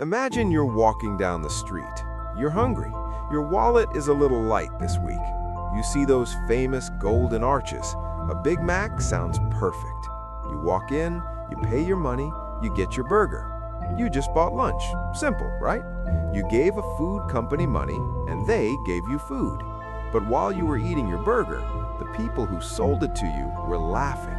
Imagine you're walking down the street. You're hungry. Your wallet is a little light this week. You see those famous golden arches. A Big Mac sounds perfect. You walk in, you pay your money, you get your burger. You just bought lunch. Simple, right? You gave a food company money, and they gave you food. But while you were eating your burger, the people who sold it to you were laughing.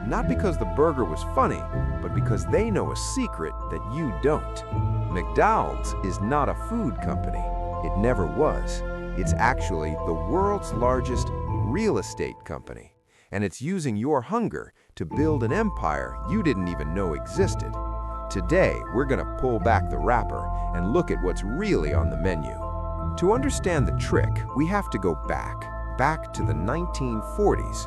Not because the burger was funny, but because they know a secret that you don't. McDonald's is not a food company. It never was. It's actually the world's largest real estate company. And it's using your hunger to build an empire you didn't even know existed. Today, we're going to pull back the wrapper and look at what's really on the menu. To understand the trick, we have to go back to the 1940s.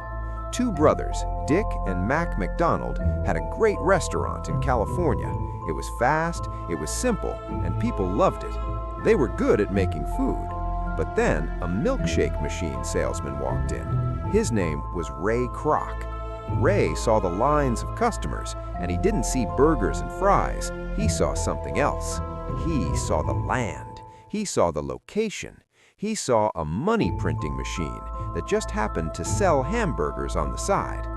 Two brothers, Dick and Mac McDonald, had a great restaurant in California. It was fast, it was simple, and people loved it. They were good at making food. But then a milkshake machine salesman walked in. His name was Ray Kroc. Ray saw the lines of customers, and he didn't see burgers and fries. He saw something else. He saw the land. He saw the location. He saw a money printing machine that just happened to sell hamburgers on the side.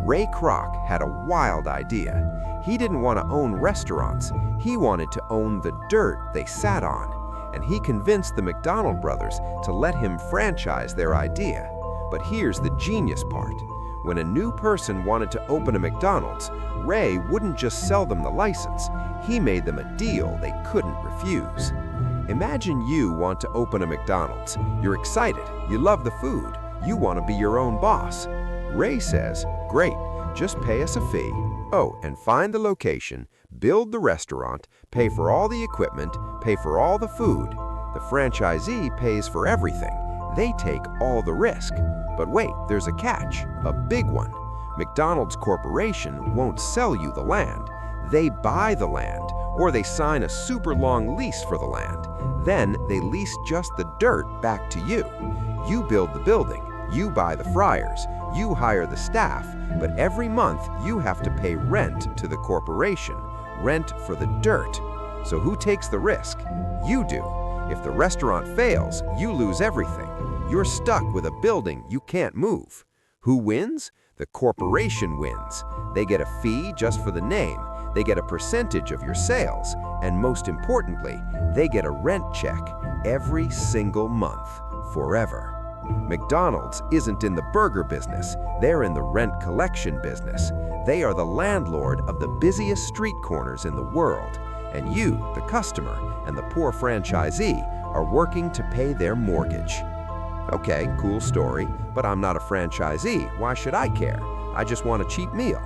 Ray Kroc had a wild idea. He didn't want to own restaurants. He wanted to own the dirt they sat on. And he convinced the McDonald brothers to let him franchise their idea. But here's the genius part. When a new person wanted to open a McDonald's, Ray wouldn't just sell them the license. He made them a deal they couldn't refuse. Imagine you want to open a McDonald's. You're excited. You love the food. You want to be your own boss. Ray says, "Great, just pay us a fee. Oh, and find the location, build the restaurant, pay for all the equipment, pay for all the food. The franchisee pays for everything. They take all the risk." But wait, there's a catch, a big one. McDonald's Corporation won't sell you the land. They buy the land, or they sign a super long lease for the land. Then they lease just the dirt back to you. You build the building, you buy the fryers, you hire the staff, but every month you have to pay rent to the corporation, rent for the dirt. So who takes the risk? You do. If the restaurant fails, you lose everything. You're stuck with a building you can't move. Who wins? The corporation wins. They get a fee just for the name. They get a percentage of your sales. And most importantly, they get a rent check every single month, forever. McDonald's isn't in the burger business. They're in the rent collection business. They are the landlord of the busiest street corners in the world. And you, the customer, and the poor franchisee are working to pay their mortgage. Okay, cool story, but I'm not a franchisee. Why should I care? I just want a cheap meal.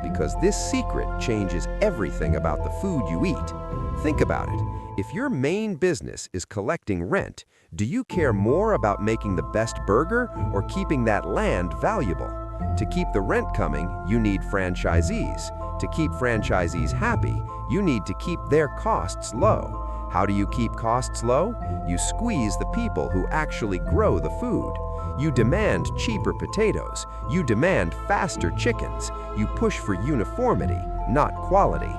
Because this secret changes everything about the food you eat. Think about it. If your main business is collecting rent, do you care more about making the best burger or keeping that land valuable? To keep the rent coming, you need franchisees. To keep franchisees happy, you need to keep their costs low. How do you keep costs low? You squeeze the people who actually grow the food. You demand cheaper potatoes. You demand faster chickens. You push for uniformity, not quality.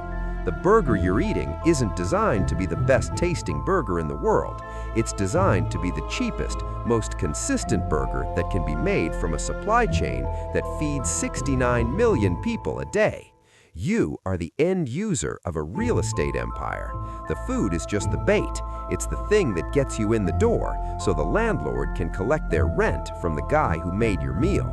The burger you're eating isn't designed to be the best tasting burger in the world. It's designed to be the cheapest, most consistent burger that can be made from a supply chain that feeds 69 million people a day. You are the end user of a real estate empire. The food is just the bait. It's the thing that gets you in the door, so the landlord can collect their rent from the guy who made your meal.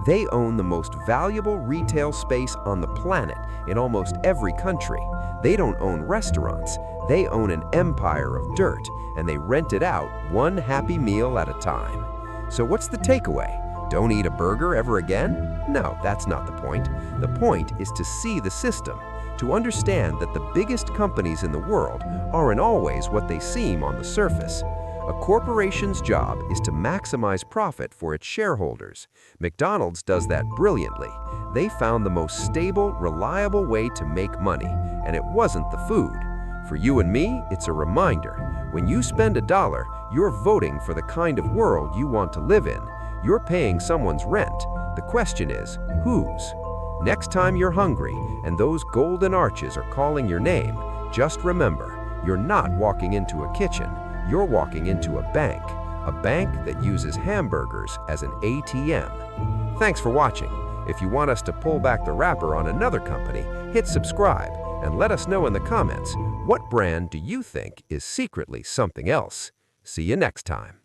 They own the most valuable retail space on the planet in almost every country. They don't own restaurants. They own an empire of dirt, and they rent it out one happy meal at a time. So what's the takeaway? Don't eat a burger ever again? No, that's not the point. The point is to see the system, to understand that the biggest companies in the world aren't always what they seem on the surface. A corporation's job is to maximize profit for its shareholders. McDonald's does that brilliantly. They found the most stable, reliable way to make money, and it wasn't the food. For you and me, it's a reminder. When you spend $1, you're voting for the kind of world you want to live in. You're paying someone's rent. The question is, whose? Next time you're hungry and those golden arches are calling your name, just remember, You're not walking into a kitchen, you're walking into a bank that uses hamburgers as an ATM. Thanks for watching. If you want us to pull back the wrapper on another company, hit subscribe and let us know in the comments, what brand do you think is secretly something else? See you next time.